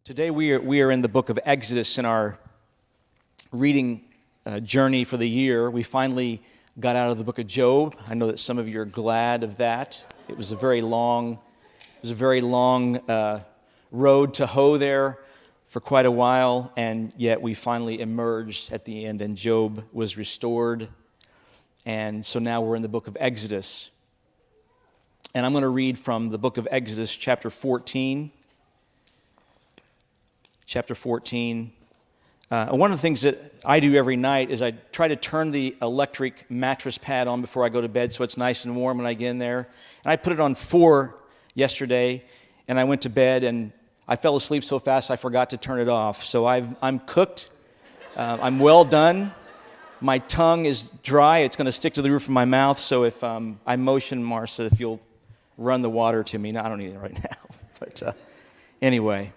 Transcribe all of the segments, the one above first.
Today we are in the book of Exodus in our reading journey for the year. We finally got out of the book of Job. I know that some of you are glad of that. It was a very long road to hoe there for quite a while, and yet we finally emerged at the end, and Job was restored. And so now we're in the book of Exodus. And I'm going to read from the book of Exodus, chapter 14. Chapter 14. One of the things that I do every night is I try to turn the electric mattress pad on before I go to bed so it's nice and warm when I get in there. And I put it on 4 yesterday, and I went to bed, and I fell asleep so fast I forgot to turn it off. So I'm cooked. I'm well done. My tongue is dry. It's going to stick to the roof of my mouth. So if I motion, Marcia, if you'll run the water to me. No, I don't need it right now. But anyway.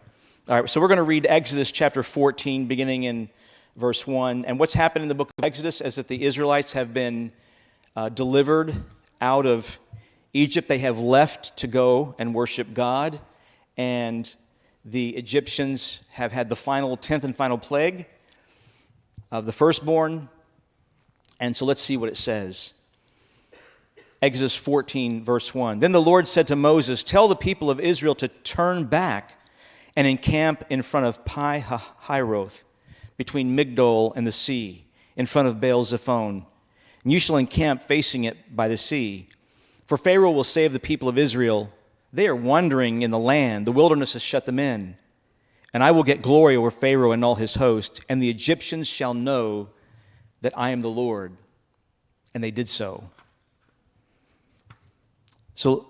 All right, so we're going to read Exodus chapter 14, beginning in verse 1. And what's happened in the book of Exodus is that the Israelites have been delivered out of Egypt. They have left to go and worship God. And the Egyptians have had the 10th and final plague of the firstborn. And so let's see what it says. Exodus 14, verse 1. Then the Lord said to Moses, "Tell the people of Israel to turn back and encamp in front of Pi-hahiroth, between Migdol and the sea, in front of Baal-zephon. And you shall encamp facing it by the sea. For Pharaoh will say of the people of Israel, they are wandering in the land, the wilderness has shut them in. And I will get glory over Pharaoh and all his host, and the Egyptians shall know that I am the Lord." And they did so. So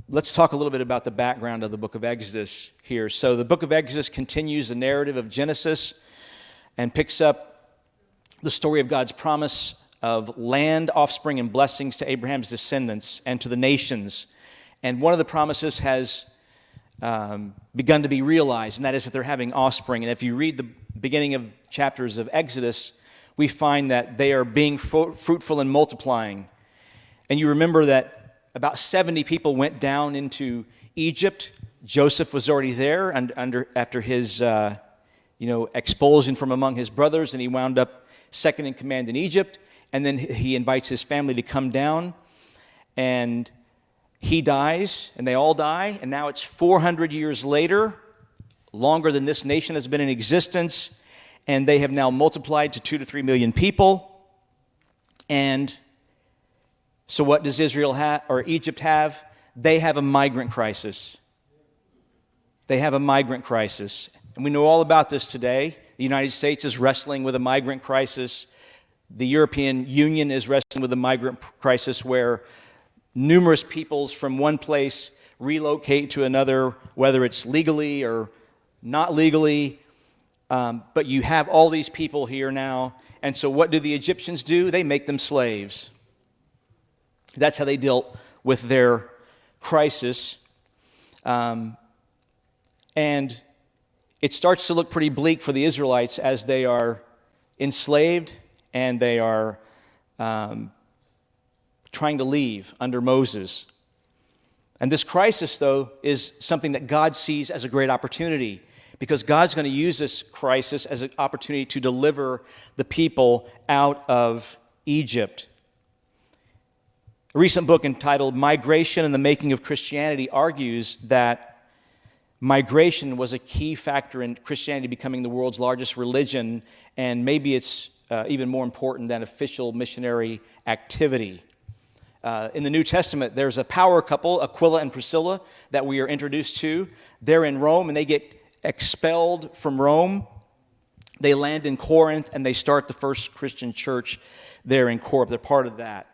let's talk a little bit about the background of the book of Exodus here. So the book of Exodus continues the narrative of Genesis and picks up the story of God's promise of land, offspring, and blessings to Abraham's descendants and to the nations. And one of the promises has begun to be realized, and that is that they're having offspring. And if you read the beginning of chapters of Exodus, we find that they are being fruitful and multiplying. And you remember that about 70 people went down into Egypt. Joseph was already there and after his expulsion from among his brothers, and he wound up second in command in Egypt. And then he invites his family to come down, and he dies, and they all die. And now it's 400 years later, longer than this nation has been in existence, and they have now multiplied to 2 to 3 million people. And so what does Israel have, or Egypt have? They have a migrant crisis. They have a migrant crisis. And we know all about this today. The United States is wrestling with a migrant crisis. The European Union is wrestling with a migrant crisis where numerous peoples from one place relocate to another, whether it's legally or not legally. But you have all these people here now. And so what do the Egyptians do? They make them slaves. That's how they dealt with their crisis. And it starts to look pretty bleak for the Israelites as they are enslaved and they are trying to leave under Moses. And this crisis, though, is something that God sees as a great opportunity, because God's going to use this crisis as an opportunity to deliver the people out of Egypt. A recent book entitled "Migration and the Making of Christianity" argues that migration was a key factor in Christianity becoming the world's largest religion, and maybe it's even more important than official missionary activity. In the New Testament, there's a power couple, Aquila and Priscilla, that we are introduced to. They're in Rome, and they get expelled from Rome. They land in Corinth, and they start the first Christian church there in Corinth. They're part of that.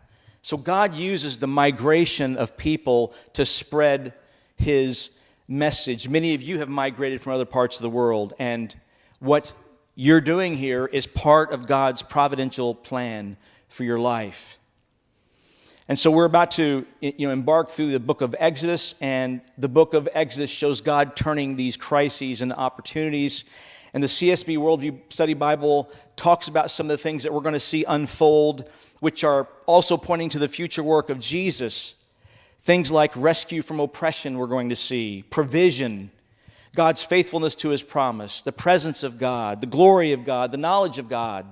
So God uses the migration of people to spread his message. Many of you have migrated from other parts of the world, and what you're doing here is part of God's providential plan for your life. And so we're about to embark through the book of Exodus, and the book of Exodus shows God turning these crises into opportunities. And the CSB Worldview Study Bible talks about some of the things that we're going to see unfold, which are also pointing to the future work of Jesus. Things like rescue from oppression we're going to see, provision, God's faithfulness to his promise, the presence of God, the glory of God, the knowledge of God.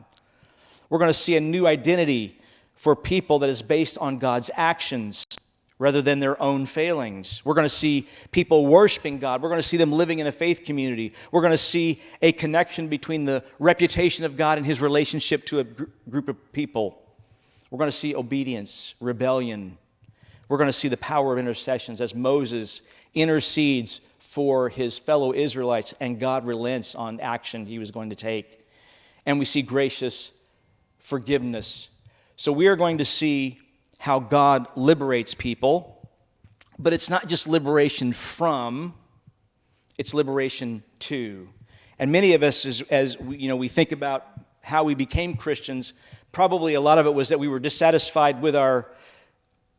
We're going to see a new identity for people that is based on God's actions rather than their own failings. We're going to see people worshiping God. We're going to see them living in a faith community. We're going to see a connection between the reputation of God and his relationship to a group of people. We're going to see obedience, rebellion. We're going to see the power of intercessions as Moses intercedes for his fellow Israelites and God relents on action he was going to take. And we see gracious forgiveness. So we are going to see how God liberates people, but it's not just liberation from, it's liberation to. And many of us, as we think about how we became Christians, probably a lot of it was that we were dissatisfied with our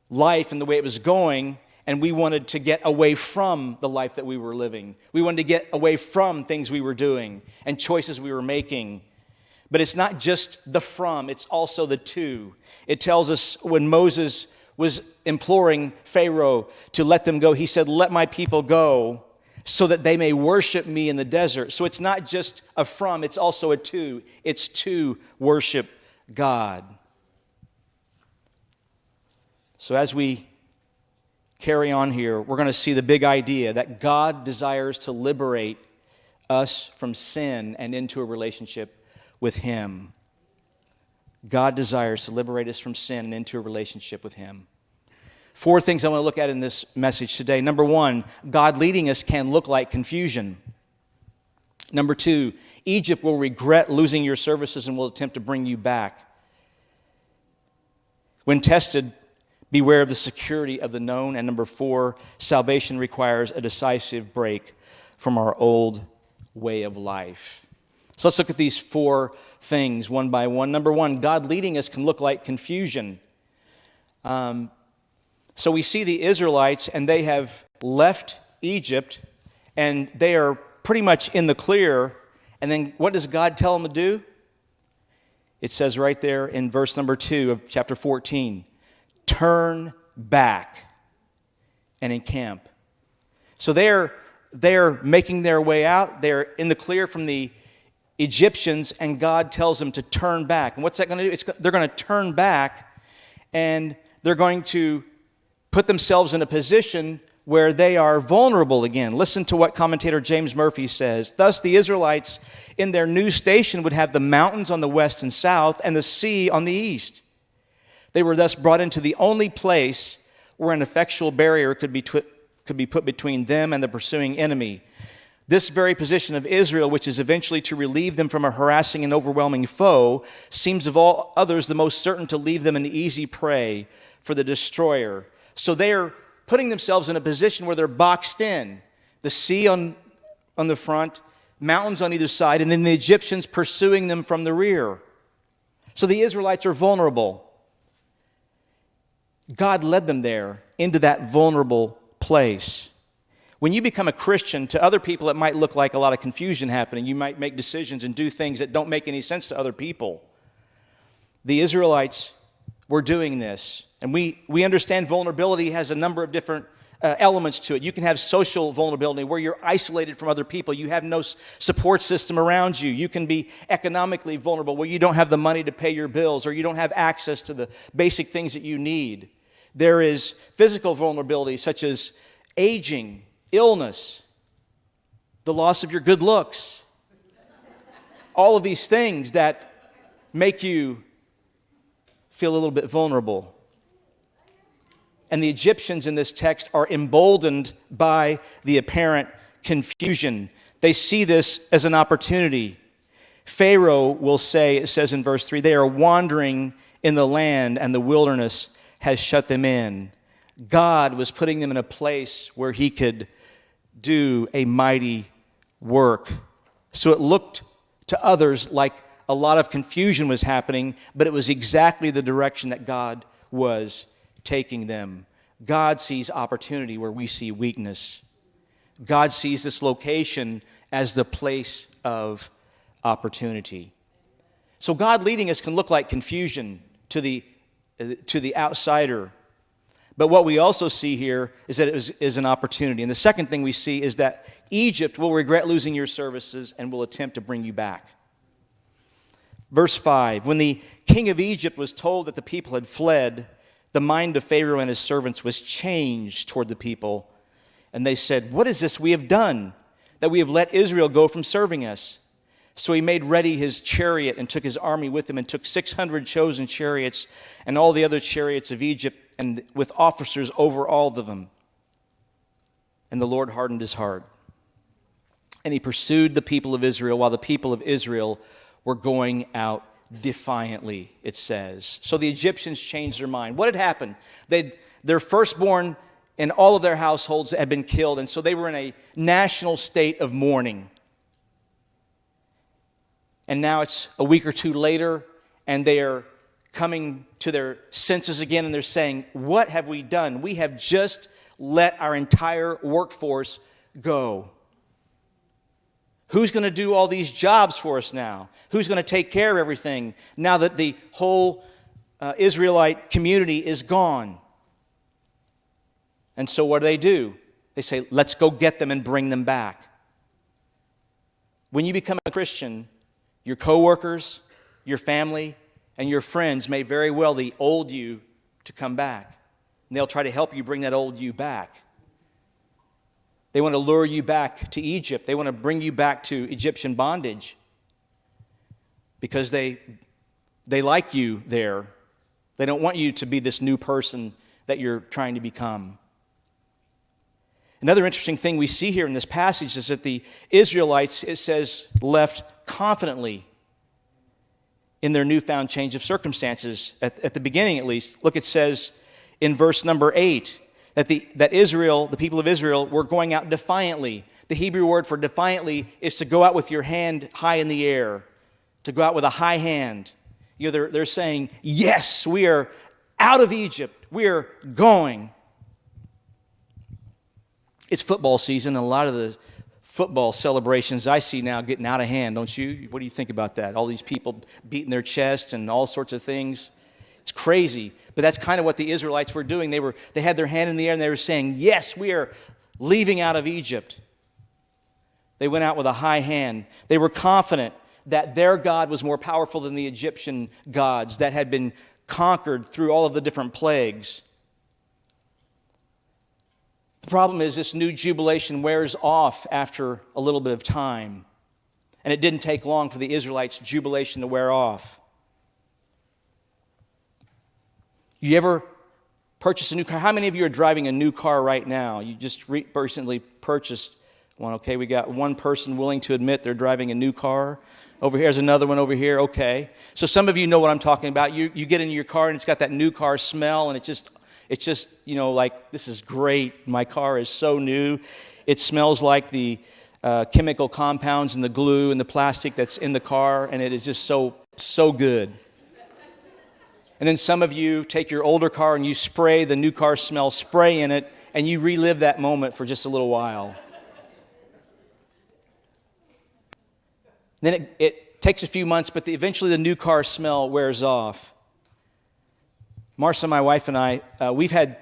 life and the way it was going, and we wanted to get away from the life that we were living. We wanted to get away from things we were doing and choices we were making. But it's not just the from, it's also the to. It tells us when Moses was imploring Pharaoh to let them go, he said, "Let my people go so that they may worship me in the desert." So it's not just a from, it's also a to. It's to worship God. So as we carry on here, we're going to see the big idea that God desires to liberate us from sin and into a relationship with him. God desires to liberate us from sin and into a relationship with him. 4 things I want to look at in this message today. Number 1, God leading us can look like confusion. Number 2, Egypt will regret losing your services and will attempt to bring you back. When tested, beware of the security of the known. And number 4, salvation requires a decisive break from our old way of life. So let's look at these 4 things one by one. Number 1, God leading us can look like confusion. So we see the Israelites, and they have left Egypt, and they are pretty much in the clear. And then what does God tell them to do? It says right there in verse number 2 of chapter 14, turn back and encamp. So they're making their way out. They're in the clear from the Egyptians, and God tells them to turn back. And what's that going to do? They're going to turn back, and they're going to put themselves in a position where they are vulnerable again. Listen to what commentator James Murphy says. Thus, the Israelites in their new station would have the mountains on the west and south and the sea on the east. They were thus brought into the only place where an effectual barrier could be put between them and the pursuing enemy. This very position of Israel, which is eventually to relieve them from a harassing and overwhelming foe, seems of all others the most certain to leave them an easy prey for the destroyer. So they are putting themselves in a position where they're boxed in. The sea on the front, mountains on either side, and then the Egyptians pursuing them from the rear. So the Israelites are vulnerable. God led them there into that vulnerable place. When you become a Christian, to other people it might look like a lot of confusion happening. You might make decisions and do things that don't make any sense to other people. The Israelites were doing this. And we understand vulnerability has a number of different elements to it. You can have social vulnerability where you're isolated from other people. You have no support system around you. You can be economically vulnerable where you don't have the money to pay your bills or you don't have access to the basic things that you need. There is physical vulnerability such as aging, illness, the loss of your good looks. All of these things that make you feel a little bit vulnerable. And the Egyptians in this text are emboldened by the apparent confusion. They see this as an opportunity. Pharaoh will say, it says in verse 3, they are wandering in the land and the wilderness has shut them in. God was putting them in a place where he could do a mighty work. So it looked to others like a lot of confusion was happening, but it was exactly the direction that God was taking them. God sees opportunity where we see weakness. God sees this location as the place of opportunity. So God leading us can look like confusion to the outsider, But what we also see here is that it is an opportunity. And the second thing we see is that Egypt will regret losing your services and will attempt to bring you back. Verse 5, when the king of Egypt was told that the people had fled, the mind of Pharaoh and his servants was changed toward the people. And they said, what is this we have done, that we have let Israel go from serving us? So he made ready his chariot and took his army with him and took 600 chosen chariots and all the other chariots of Egypt and with officers over all of them. And the Lord hardened his heart. And he pursued the people of Israel while the people of Israel were going out defiantly, it says. So the Egyptians changed their mind. What had happened? Their firstborn in all of their households had been killed, and so they were in a national state of mourning. And now it's a week or two later, and they are coming to their senses again, and they're saying, what have we done? We have just let our entire workforce go. Who's going to do all these jobs for us now? Who's going to take care of everything now that the whole Israelite community is gone? And so what do? They say, let's go get them and bring them back. When you become a Christian, your coworkers, your family, and your friends may very well the old you to come back. And they'll try to help you bring that old you back. They want to lure you back to Egypt. They want to bring you back to Egyptian bondage because they like you there. They don't want you to be this new person that you're trying to become. Another interesting thing we see here in this passage is that the Israelites, it says, left confidently in their newfound change of circumstances. At the beginning, at least, look, it says in verse number 8, that Israel, the people of Israel, were going out defiantly. The Hebrew word for defiantly is to go out with your hand high in the air, to go out with a high hand. You know, they're saying, yes, we are out of Egypt. We are going. It's football season, and a lot of the football celebrations I see now getting out of hand, don't you? What do you think about that? All these people beating their chest and all sorts of things. It's crazy, but that's kind of what the Israelites were doing. They had their hand in the air and they were saying, yes, we are leaving out of Egypt. They went out with a high hand. They were confident that their God was more powerful than the Egyptian gods that had been conquered through all of the different plagues. The problem is this new jubilation wears off after a little bit of time. And it didn't take long for the Israelites' jubilation to wear off. You ever purchase a new car? How many of you are driving a new car right now? You just recently purchased one. Okay, we got one person willing to admit they're driving a new car. Over here's another one over here. Okay. So some of you know what I'm talking about. You get in your car and it's got that new car smell, and it's just, you know, like, this is great. My car is so new. It smells like the chemical compounds and the glue and the plastic that's in the car, and it is just so good. And then some of you take your older car and you spray the new car smell spray in it, and you relive that moment for just a little while. Then it takes a few months, but eventually the new car smell wears off. Marcia, my wife, and I, we've had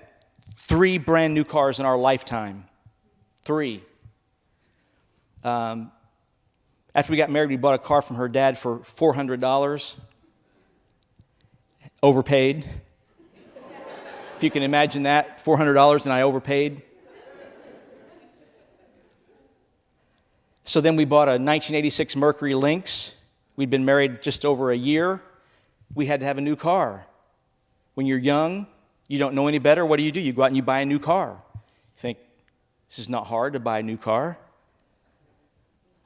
3 brand new cars in our lifetime. 3. After we got married, we bought a car from her dad for $400. Overpaid. If you can imagine that, $400 and I overpaid. So then we bought a 1986 Mercury Lynx. We'd been married just over a year. We had to have a new car. When you're young, you don't know any better. What do? You go out and you buy a new car. You think, this is not hard to buy a new car.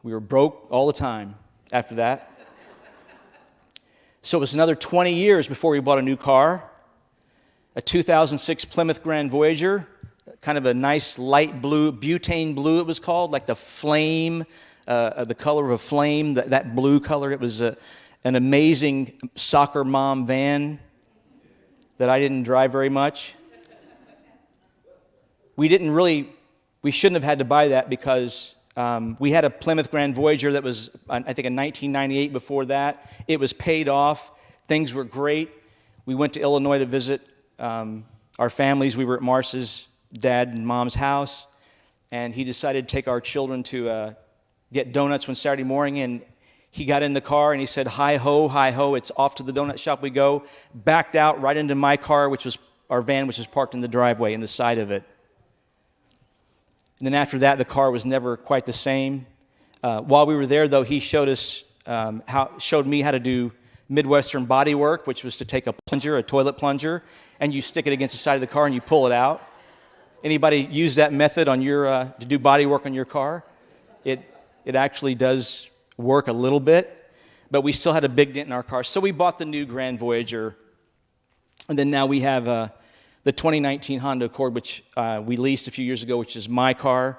We were broke all the time after that. So it was another 20 years before we bought a new car. A 2006 Plymouth Grand Voyager, kind of a nice light blue, butane blue it was called, like the flame, the color of a flame, that blue color. It was an amazing soccer mom van that I didn't drive very much. We shouldn't have had to buy that because we had a Plymouth Grand Voyager that was, I think, in 1998 before that. It was paid off. Things were great. We went to Illinois to visit our families. We were at Marce's dad and mom's house, and he decided to take our children to get donuts one Saturday morning, and he got in the car and he said, hi ho, it's off to the donut shop we go, backed out right into my car, which was our van, which was parked in the driveway in the side of it. And then after that, the car was never quite the same. While we were there, though, he showed me how to do Midwestern body work, which was to take a toilet plunger, and you stick it against the side of the car and you pull it out. Anybody use that method on to do body work on your car? It actually does work a little bit, but we still had a big dent in our car. So we bought the new Grand Voyager, and then now we have the 2019 Honda Accord, which we leased a few years ago, which is my car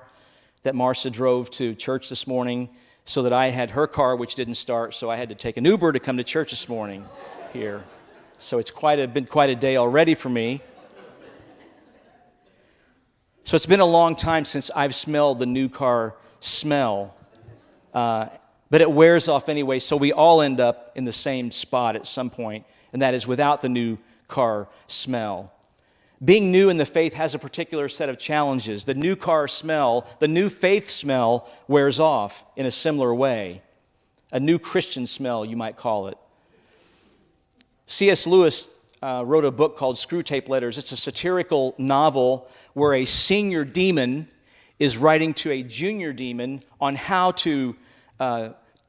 that Marcia drove to church this morning, so that I had her car, which didn't start, so I had to take an Uber to come to church this morning here. So it's been quite a day already for me. So it's been a long time since I've smelled the new car smell. But it wears off anyway, so we all end up in the same spot at some point, and that is without the new car smell. Being new in the faith has a particular set of challenges. The new car smell, the new faith smell, wears off in a similar way. A new Christian smell, you might call it. C.S. Lewis wrote a book called Screwtape Letters. It's a satirical novel where a senior demon is writing to a junior demon on how to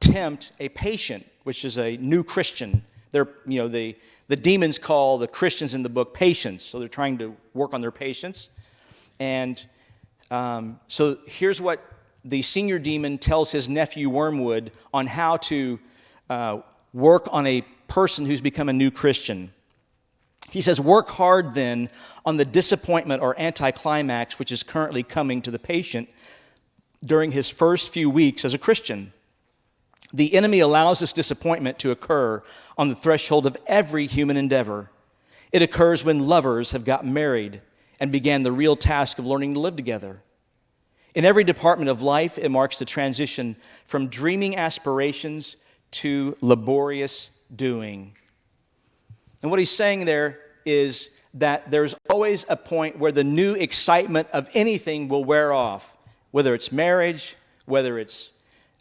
tempt a patient, which is a new Christian. The demons call the Christians in the book patients, so they're trying to work on their patience. And so here's what the senior demon tells his nephew Wormwood on how to work on a person who's become a new Christian. He says, work hard then on the disappointment or anticlimax which is currently coming to the patient during his first few weeks as a Christian. The enemy allows this disappointment to occur on the threshold of every human endeavor. It occurs when lovers have gotten married and began the real task of learning to live together. In every department of life, it marks the transition from dreaming aspirations to laborious doing. And what he's saying there is that there's always a point where the new excitement of anything will wear off, whether it's marriage, whether it's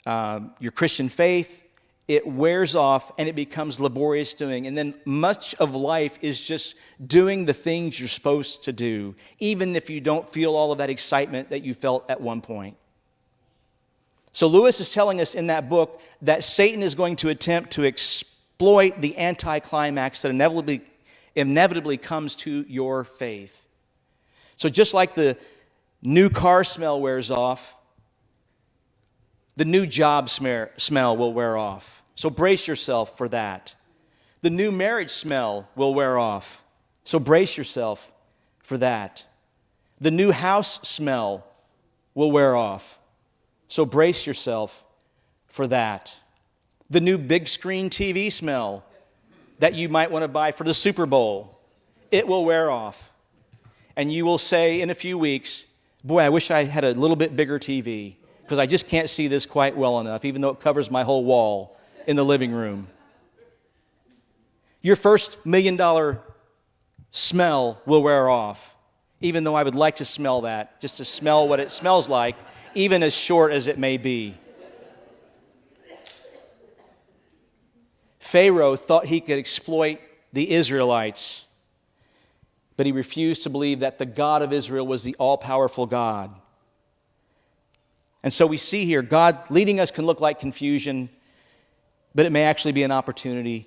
your Christian faith. It wears off and it becomes laborious doing. And then much of life is just doing the things you're supposed to do, even if you don't feel all of that excitement that you felt at one point. So Lewis is telling us in that book that Satan is going to attempt to exploit the anticlimax that inevitably comes to your faith. So just like the new car smell wears off, the new job smell will wear off. So brace yourself for that. The new marriage smell will wear off. So brace yourself for that. The new house smell will wear off. So brace yourself for that. The new big screen TV smell that you might want to buy for the Super Bowl, it will wear off. And you will say in a few weeks, boy, I wish I had a little bit bigger TV, because I just can't see this quite well enough, even though it covers my whole wall in the living room. Your first $1 million smell will wear off, even though I would like to smell that, just to smell what it smells like, even as short as it may be. Pharaoh thought he could exploit the Israelites, but he refused to believe that the God of Israel was the all-powerful God. And so we see here, God leading us can look like confusion, but it may actually be an opportunity.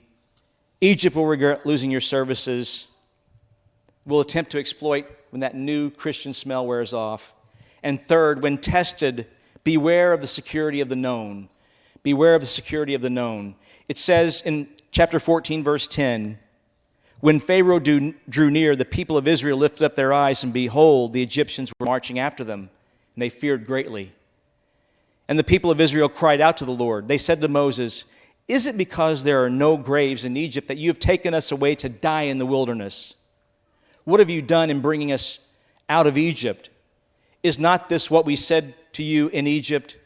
Egypt will regret losing your services. Will attempt to exploit when that new Christian smell wears off. And third, when tested, beware of the security of the known. Beware of the security of the known. It says in chapter 14, verse 10, when Pharaoh drew near, the people of Israel lifted up their eyes, and behold, the Egyptians were marching after them, and they feared greatly. And the people of Israel cried out to the Lord. They said to Moses, is it because there are no graves in Egypt that you have taken us away to die in the wilderness? What have you done in bringing us out of Egypt? Is not this what we said to you in Egypt?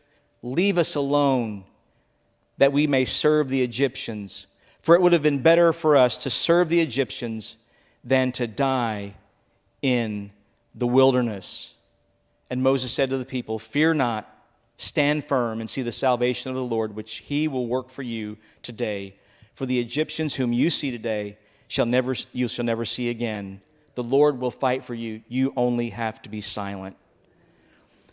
Leave us alone, that we may serve the Egyptians. For it would have been better for us to serve the Egyptians than to die in the wilderness. And Moses said to the people, "Fear not, stand firm and see the salvation of the Lord, which he will work for you today. For the Egyptians whom you see today you shall never see again. The Lord will fight for you. You only have to be silent."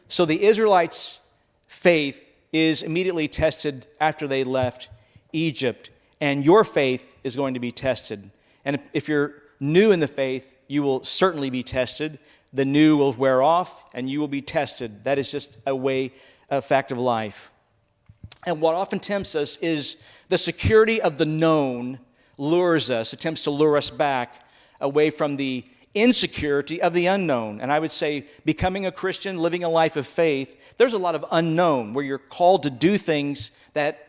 So the Israelites' faith is immediately tested after they left Egypt, and your faith is going to be tested. And if you're new in the faith, you will certainly be tested. The new will wear off, and you will be tested. That is just a fact of life. And what often tempts us is the security of the known lures us, attempts to lure us back away from the insecurity of the unknown. And I would say becoming a Christian, living a life of faith, there's a lot of unknown where you're called to do things that,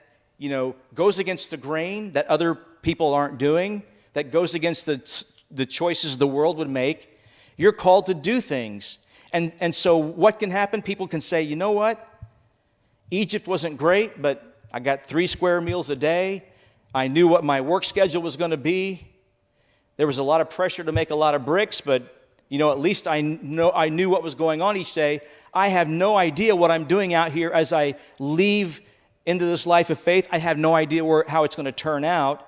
goes against the grain, that other people aren't doing, that goes against the choices the world would make. You're called to do things. And so what can happen? People can say, you know what? Egypt wasn't great, but I got 3 square meals a day. I knew what my work schedule was going to be. There was a lot of pressure to make a lot of bricks, but at least I knew what was going on each day. I have no idea what I'm doing out here as I leave into this life of faith. I have no idea how it's going to turn out.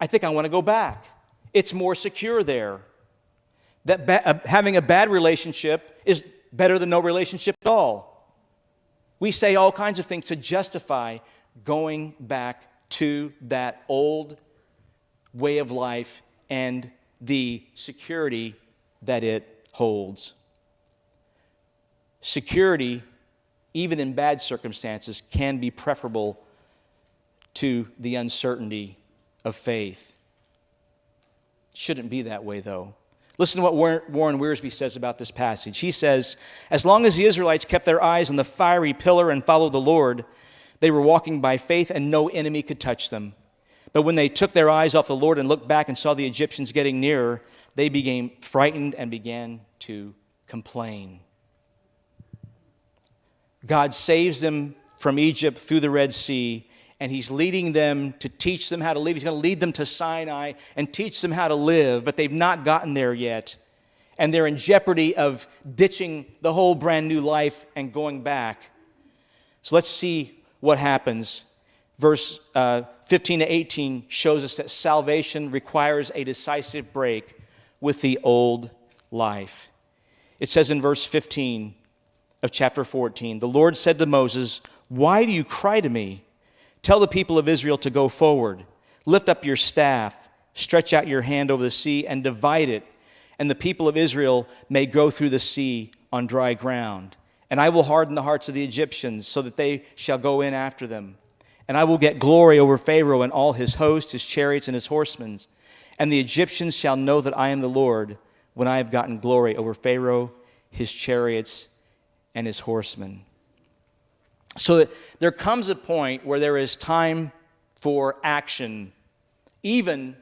I think I want to go back. It's more secure there. That having a bad relationship is better than no relationship at all. We say all kinds of things to justify going back to that old way of life and the security that it holds. Security, even in bad circumstances, can be preferable to the uncertainty of faith. Shouldn't be that way, though. Listen to what Warren Wiersbe says about this passage. He says, "As long as the Israelites kept their eyes on the fiery pillar and followed the Lord, they were walking by faith and no enemy could touch them. But when they took their eyes off the Lord and looked back and saw the Egyptians getting nearer, they became frightened and began to complain." God saves them from Egypt through the Red Sea, and he's leading them to teach them how to live. He's going to lead them to Sinai and teach them how to live, but they've not gotten there yet. And they're in jeopardy of ditching the whole brand new life and going back. So let's see what happens. Verse 15 to 18 shows us that salvation requires a decisive break with the old life. It says in verse 15 of chapter 14, "The Lord said to Moses, 'Why do you cry to me? Tell the people of Israel to go forward. Lift up your staff, stretch out your hand over the sea and divide it, and the people of Israel may go through the sea on dry ground. And I will harden the hearts of the Egyptians so that they shall go in after them. And I will get glory over Pharaoh and all his host, his chariots and his horsemen. And the Egyptians shall know that I am the Lord when I have gotten glory over Pharaoh, his chariots, and his horsemen.'" So there comes a point where there is time for action, even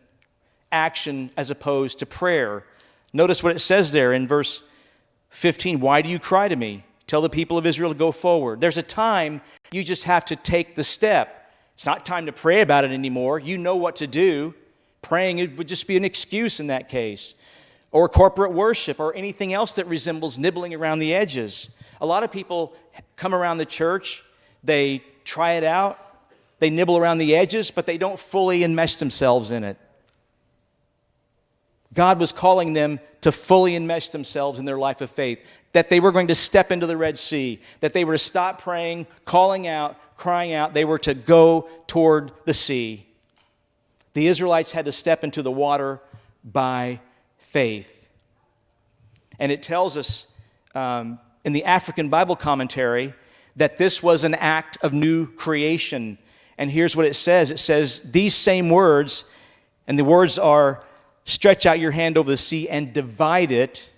action as opposed to prayer. Notice what it says there in verse 15. "Why do you cry to me? Tell the people of Israel to go forward." There's a time you just have to take the step. It's not time to pray about it anymore. You know what to do. Praying, it would just be an excuse in that case. Or corporate worship or anything else that resembles nibbling around the edges. A lot of people come around the church, they try it out, they nibble around the edges, but they don't fully enmesh themselves in it. God was calling them to fully enmesh themselves in their life of faith, that they were going to step into the Red Sea, that they were to stop praying, calling out, crying out. They were to go toward the sea. The Israelites had to step into the water by faith. And it tells us in the African Bible commentary that this was an act of new creation. And here's what it says. It says these same words, and the words are, "Stretch out your hand over the sea and divide it,"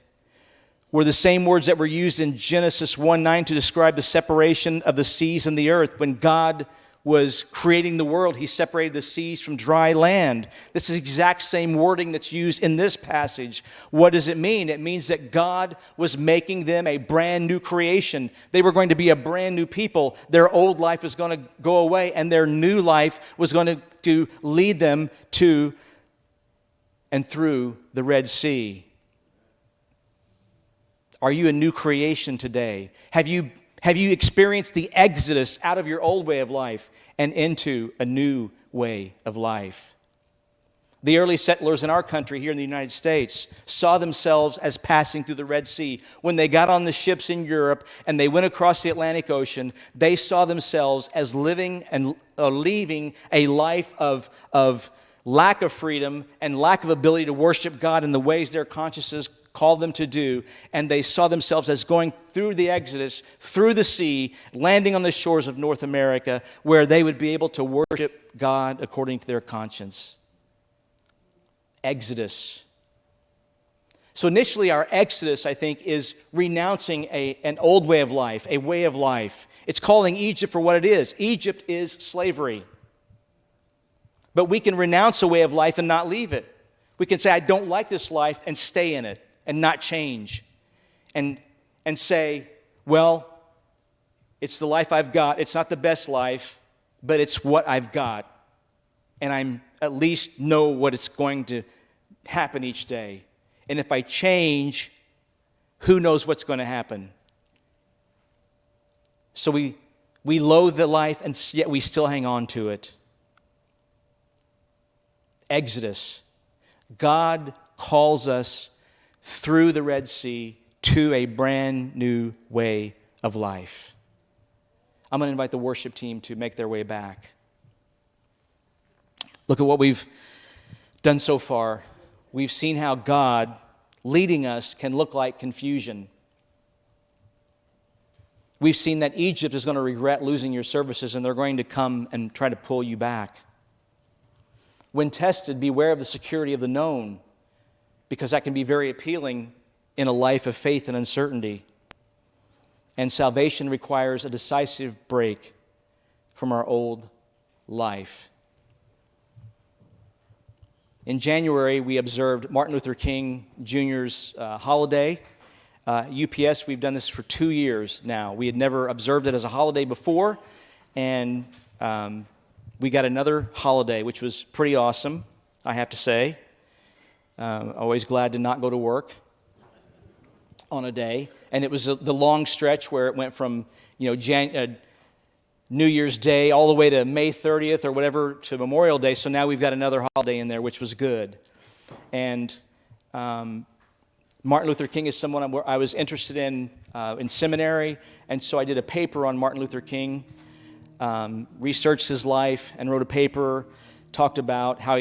were the same words that were used in Genesis 1:9 to describe the separation of the seas and the earth. When God was creating the world, he separated the seas from dry land. This is the exact same wording that's used in this passage. What does it mean? It means that God was making them a brand new creation. They were going to be a brand new people. Their old life was going to go away, and their new life was going to lead them to and through the Red Sea. Are you a new creation today? Have you experienced the exodus out of your old way of life and into a new way of life? The early settlers in our country here in the United States saw themselves as passing through the Red Sea. When they got on the ships in Europe and they went across the Atlantic Ocean, they saw themselves as living and leaving a life of lack of freedom and lack of ability to worship God in the ways their consciences called them to do. And they saw themselves as going through the Exodus, through the sea, landing on the shores of North America, where they would be able to worship God according to their conscience. Exodus. So initially, our exodus, I think, is renouncing an old way of life, a way of life. It's calling Egypt for what it is. Egypt is slavery. But we can renounce a way of life and not leave it. We can say, I don't like this life, and stay in it and not change. And say, well, it's the life I've got. It's not the best life, but it's what I've got. And I'm at least know what it's going to happen each day. And if I change, who knows what's going to happen? So we loathe the life, and yet we still hang on to it. Exodus. God calls us through the Red Sea to a brand new way of life. I'm going to invite the worship team to make their way back. Look at what we've done so far. We've seen how God leading us can look like confusion. We've seen that Egypt is going to regret losing your services, and they're going to come and try to pull you back. When tested, beware of the security of the known, because that can be very appealing in a life of faith and uncertainty. And salvation requires a decisive break from our old life. In January, we observed Martin Luther King Jr.'s holiday. UPS, we've done this for 2 years now. We had never observed it as a holiday before, and we got another holiday, which was pretty awesome, I have to say. Always glad to not go to work on a day. And it was the long stretch where it went from, New Year's Day all the way to May 30th or whatever to Memorial Day. So now we've got another holiday in there, which was good. And Martin Luther King is someone I was interested in seminary, and so I did a paper on Martin Luther King, researched his life, and wrote a paper, talked about how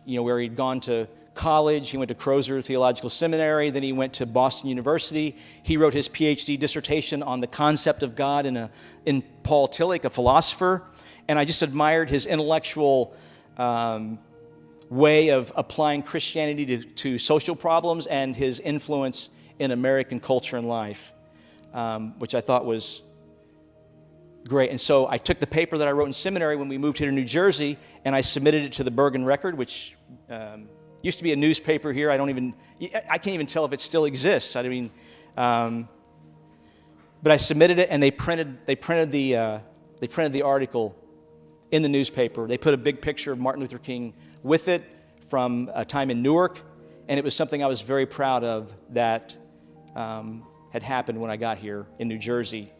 where he'd gone to college. He went to Crozer Theological Seminary, then he went to Boston University. He wrote his PhD dissertation on the concept of God in Paul Tillich, a philosopher, and I just admired his intellectual way of applying Christianity to social problems and his influence in American culture and life, which I thought was great. And so I took the paper that I wrote in seminary when we moved here to New Jersey, and I submitted it to the Bergen Record, which used to be a newspaper here. I can't even tell if it still exists. But I submitted it, and they printed the article in the newspaper. They put a big picture of Martin Luther King with it from a time in Newark, and it was something I was very proud of that had happened when I got here in New Jersey,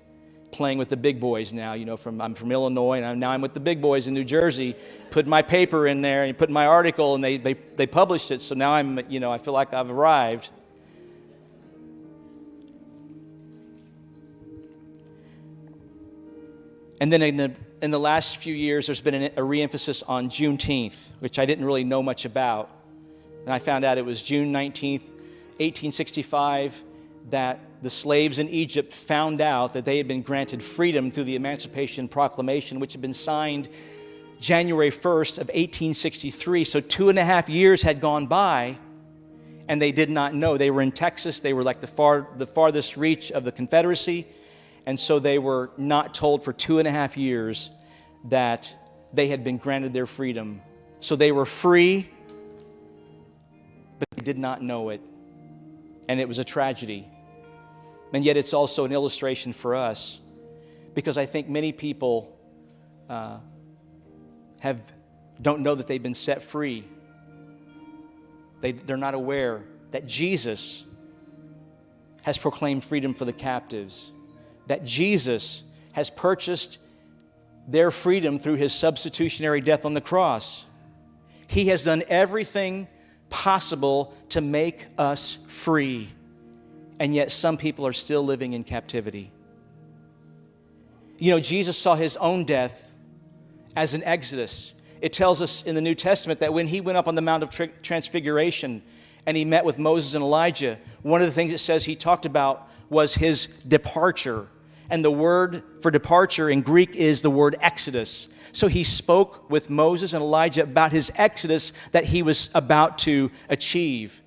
playing with the big boys now. I'm from Illinois, and now I'm with the big boys in New Jersey. Put my paper in there and put my article, and they published it. So now I feel like I've arrived. And then in the last few years, there's been a re-emphasis on Juneteenth, which I didn't really know much about. And I found out it was June 19th, 1865, that the slaves in Egypt found out that they had been granted freedom through the Emancipation Proclamation, which had been signed January 1st of 1863. So 2.5 years had gone by, and they did not know. They were in Texas. They were like the farthest reach of the Confederacy. And so they were not told for 2.5 years that they had been granted their freedom. So they were free, but they did not know it. And it was a tragedy. And yet it's also an illustration for us, because I think many people don't know that they've been set free. They're not aware that Jesus has proclaimed freedom for the captives, that Jesus has purchased their freedom through his substitutionary death on the cross. He has done everything possible to make us free, and yet some people are still living in captivity. You know, Jesus saw his own death as an exodus. It tells us in the New Testament that when he went up on the Mount of Transfiguration and he met with Moses and Elijah, one of the things it says he talked about was his departure. And the word for departure in Greek is the word exodus. So he spoke with Moses and Elijah about his exodus that he was about to achieve.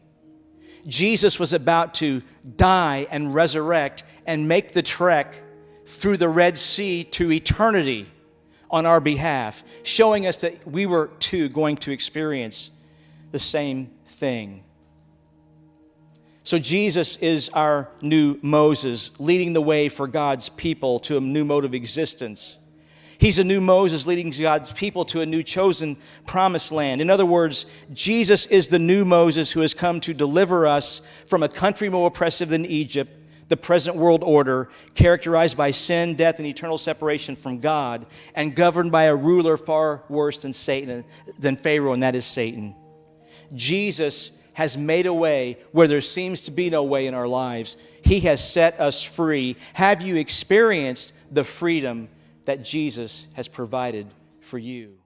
Jesus was about to die and resurrect and make the trek through the Red Sea to eternity on our behalf, showing us that we were too going to experience the same thing. So Jesus is our new Moses, leading the way for God's people to a new mode of existence. He's a new Moses leading God's people to a new chosen promised land. In other words, Jesus is the new Moses who has come to deliver us from a country more oppressive than Egypt, the present world order, characterized by sin, death, and eternal separation from God, and governed by a ruler far worse than Pharaoh, and that is Satan. Jesus has made a way where there seems to be no way in our lives. He has set us free. Have you experienced the freedom that Jesus has provided for you?